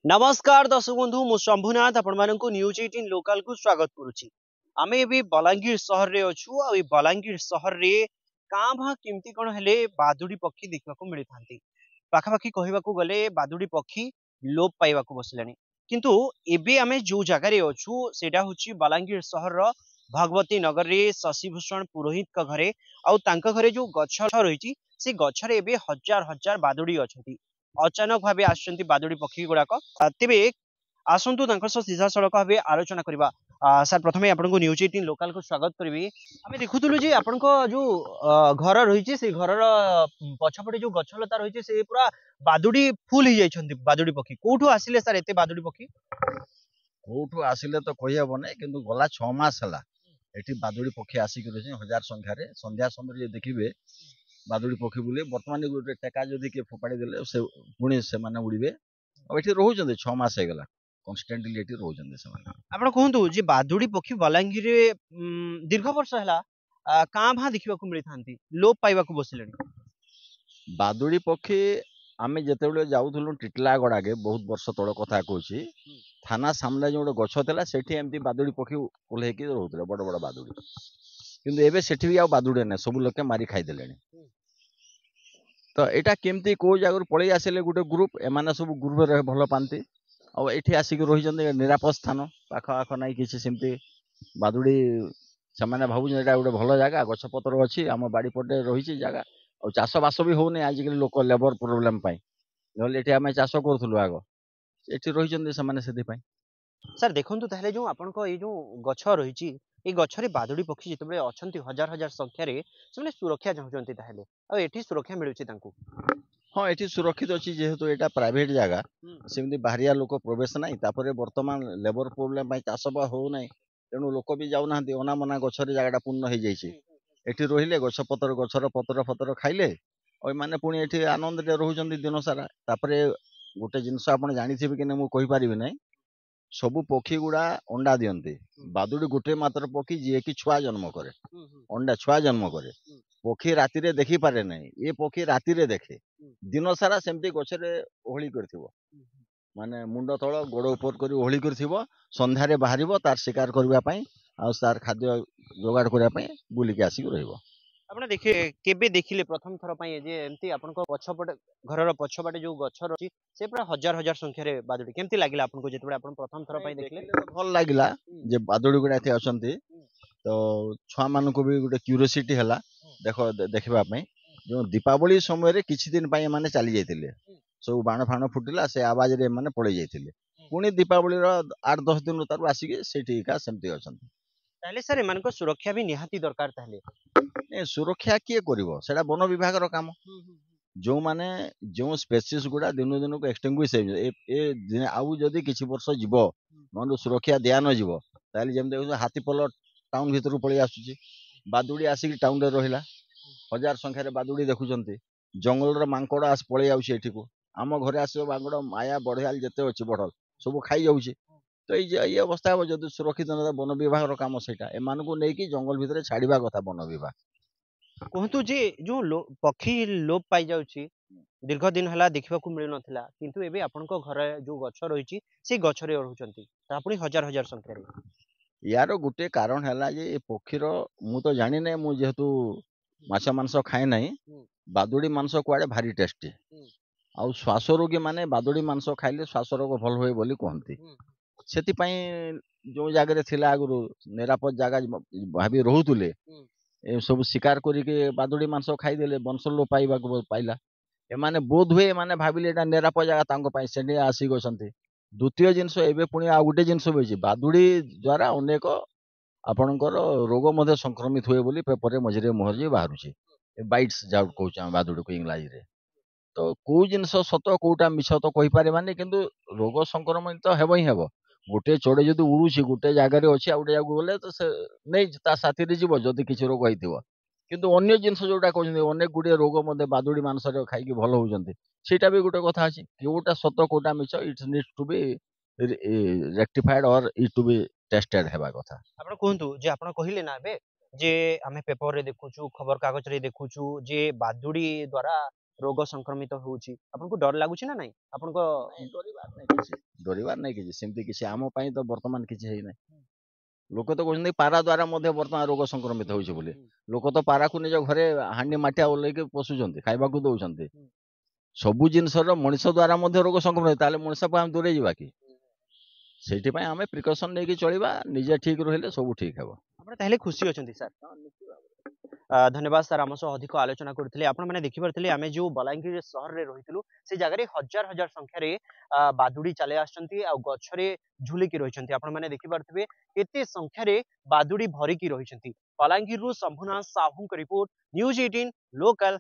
नमस्कार दर्शक बंधु मु शंभुनाथ आपण मानक न्यूज 18 लोकल को स्वागत करुछि। आमे एबे बलांगीर शहर रे अछु आ बलांगीर शहर रे कां भा केमती कोन हेले बादुड़ी पक्षी देखा को मिली थांती। पाखापाखि कहबा को गले बादुड़ी पक्षी लोप पाइबा को बसलानी। किंतु एबे आमे जो जगह रे अछु सेटा होछि बलांगीर शहर रो भगवती नगर रे शशिभूषण पुरोहित का घरे आउ तांका घरे जो गछ रहिछि से गछ रे एबे हजार हजार बादुड़ी अछंती। अचानक भावे आसुचंती बादुड़ी पक्षी गुड़ाक तेबे आसंतु तांकर सह सीधा सड़क भावे आलोचना करबा। सर प्रथमे आपनको न्यूज 18 लोकल को स्वागत करबी। आमे देखुतलु जे आपनको जो घर रहिछि से घरर पछपटे जो गछलता रहिछि से पूरा बादुड़ी फुल ही जाइछंती। बादुड़ी पक्षी कोठु आसिले सर एते बादुड़ी पक्षी कोठु आसिले तो कहि हेबो नै, किंतु गला 6 मास हला एठी बादुड़ी पक्षी आसिक रहिछि हजार संख्या रे। संध्या समय जे देखिबे बादुड़ी पक्षी बुले वर्तमान गोटे टेका जदि के फोपाड़ी देले से पुणी से माने उड़िबे। अब एठी रहउछन्ते 6 मास हे गला कांस्टेंटली एठी रहउछन्ते से माने। आपण कहंतु जे बादुड़ी पक्षी बलांगीर रे दीर्घ वर्ष हला कां भा देखिबा को मिली थांती लोप पाइबा को बसिलेनी। बादुड़ी पक्षी आमे जेतेबेले जाउथुलु टिटलागड़ आगे बहुत वर्ष तळ कथा कहूछि, थाना सामने जो गोटे गछ थिला सेठी एमती बादुड़ी पक्षी ओल्हेकी रहउतले बड़ बड़ बादुड़ी। किंतु एबे सेठी भी आ बादुड़ी नै, सब लोके मारी खाइ देलेनी। तो एटा केमती को जागर पळै आसिले गुटे ग्रुप एमाने सब ग्रुप रे भलो पांती आ एठी आसिक रहिजंते निरापद स्थान पाख आख नाइ किछि सेमती बादुड़ी सेमाने भाबु जे एटा गुटे भलो जागा गछ पत्र अछि हम बाड़ी पटे रहिछि जागा आ चाष बास भी होउनी आजिकल लोक लेबर प्रॉब्लम पाई नले एठी आमे चाष करथुलु आगो एठी रहिजंते सेमाने सेति पाई। सर देखंतु ताहले जो आपनको ए जो गछ रहिछि ए गछ रे बादुड़ी पक्षी जेतेबेले अछंती हजार हजार संख्या रे सेमाने सुरक्षा चाहुचंती ताहले आ एठी सुरक्षा मिलुछि तांकू। हाँ एठी सुरक्षित अछि जेहेतु एटा प्राइवेट जागा सेमती बाहरिया लोक प्रवेश नाही। तापरे वर्तमान लेबर प्रॉब्लम पाई चाष बा हो नाही तेणु लोक भी जाउ नाहंती ओना मना गछ रे जागाटा पूर्ण हो जाइछि। एठी रहिले गछ पत्र गछर पत्र फतर खाइले ओइ माने पुणी एठी आनंद रे रहउचंती दिन सारा। तापरे गोटे जिंस आपण जानिथिबे कि नै मु कहि परिबि नै, सबु पक्षी गुड़ा अंडा दियंती। बादुड़ी गोटे मात्र पक्षी जे कि छुआ जन्म करे, अंडा छुआ जन्म करे। पक्षी राति रे देखि पारे नै, ए पक्षी राति रे देखे दिन सारा सेमती गछरे ओहळी करथिबो माने मुंड तळ गोड़ ऊपर करी ओहळी करथिबो। संध्या रे बाहरिबो तार शिकार करबा पई आ तार खाद्य जोगाड़ करबा पई बुलिके आसिक रहिबो। आपण देखि केबे देखिले प्रथम थर पई जे एमती आपनको पछपटे घरर पछपटे जो गछ रछि से पूरा हजार हजार संख्या रे बादुड़ी केमती लागिला आपनको जेतेबेले आपण प्रथम थर पई देखले। भल लागिला जे बादुड़ी गुड़ा एथे अछंती तो छुआ मानको भी गोटे क्यूरियोसिटी हला देखो देखबा पई। जो दीपावली समय रे किछि दिन पई माने चली जाइतिले सब बाण फाण फुटिला से आवाज रे माने पळै जाइतिले पुणी दीपावली रो 8-10 दिन तारु आसिके सेठी का सेमती अछंती। ताहले सर एमानको सुरक्षा भी निहाती दरकार ताहले ए सुरक्षा किए करिवो सेटा वन विभाग रो काम। जो माने जो स्पेसीस गुड़ा दिन दिन को एक्सटिंग्विश ए आउ जदि किछि वर्ष जीवो मन सुरक्षा दिया न जीवो ताले जेम देखो हाथी पल टाउन भीतर पळै आसुची बादुड़ी आसिक टाउन रे रहिला हजार संख्या रे बादुड़ी देखुचंती। जंगल रो मांकड़ आस पळै आउची एठी को आम घरे आसो मांकड़ माया बढ़ियाल जते अछि बढ़ल सब खाइ जाउची। तो ये अवस्था हो जदि सुरक्षित न वन विभाग रो काम सेटा एमानको नै कि जंगल भीतर छाड़ीबा कथा वन विभाग। कहतु जे जो पक्षी लोप पाई जाउछि दीर्घ दिन हला देखिबा को मिल नथिला किंतु एबे आपनको घरे जो गछ रहिछि से गछ रे रहउचंती ता पुनी हजार हजार संख्या रे। यार गोटे कारण है जे पक्षीर मु तो जानी ना मु जेहेतु माछ मांस खाए ना बादुड़ी मांस कुआड़े भारी टेस्टी आउ श्वास रोगी माने बादुड़ी मांस खाइले श्वास रोग भल हुए बोली कहती। सेति जो जगह थिला आगु निरापद जगह भाभी रहूतुले ए सब शिकार करके बादुड़ी मांस खाईदेले वंश लोप पाइबा पाइला एमाने बोध हुए माने भाबिले एटा निरापद जगह तांको पई सेने आसी गसंती। द्वितीय जिनस एबे पुणी आ गुटे जिनस होइछि बादुड़ी द्वारा अनेक आपणकर रोग मध्य संक्रमित हुए बोली पेपर मझिरे मोहर बाहरुछि बाइट्स जाउ कहउछ बादुड़ी को इंग्लिश रे। तो को जिनस सत कोटा मिछ तो कहि पारे माने किंतु रोग संक्रमित तो हेबो ही हेबो। गोटे चोड़े जदि उड़ुछि गोटे जगह रे अछि आ गोटे जगह गले तो से नै ता साथी रे जीवो जदि किछि रोग होइथिबो किंतु अन्य जिनस जोटा कहउछन्ती अनेक गुडे रोग मध्य बादुड़ी मांस रे खाइकी भल होउछन्ती सेटा भी गोटे कथा अछि कोटा सत कोटा मिछ it needs to be rectified और इट टू बी टेस्टेड हेबा कथा। आपण कहंतु जे आपण कहिले ना बे जे आमे पेपर रे देखुछु खबर कागज रे देखुछु जे बादुड़ी द्वारा रोग संक्रमित होउची आपनको डर लागुची ना नहीं आपनको डरिबार नहीं किसी सेमती किसी आम पई तो वर्तमान किसी है नहीं लोक तो कहते पारा द्वारा मध्य वर्तमान रोग संक्रमित होउची बोली लोक तो पारा को निज घरे हांडी माटिया ओलैके पोषुचंती खाइबाकू दउचंती सबु जिनसर मनुष्य द्वारा मध्य रोग संक्रमित ताले मनुष्य को हम दूरे जीवा कि सेठी पई हमें प्रिकॉशन लेके चलिबा निजे ठीक रहिले सब ठीक हेबो आपण ताहेले खुशी अछंती सर धन्यवाद सर आम सह अधिक आलोचना करथिले आपण माने देखि परथिले आमे जो बलांगीर शहर रे रहितलु से जगह रे हजार हजार संख्या रे बादुड़ी चले आछंती आ गछरे झुली की रहिछंती आपण माने देखि परथिबे केते संख्या रे बादुड़ी भरी की रहिछंती बलांगीर रु Shambhunath Sahu report news 18 local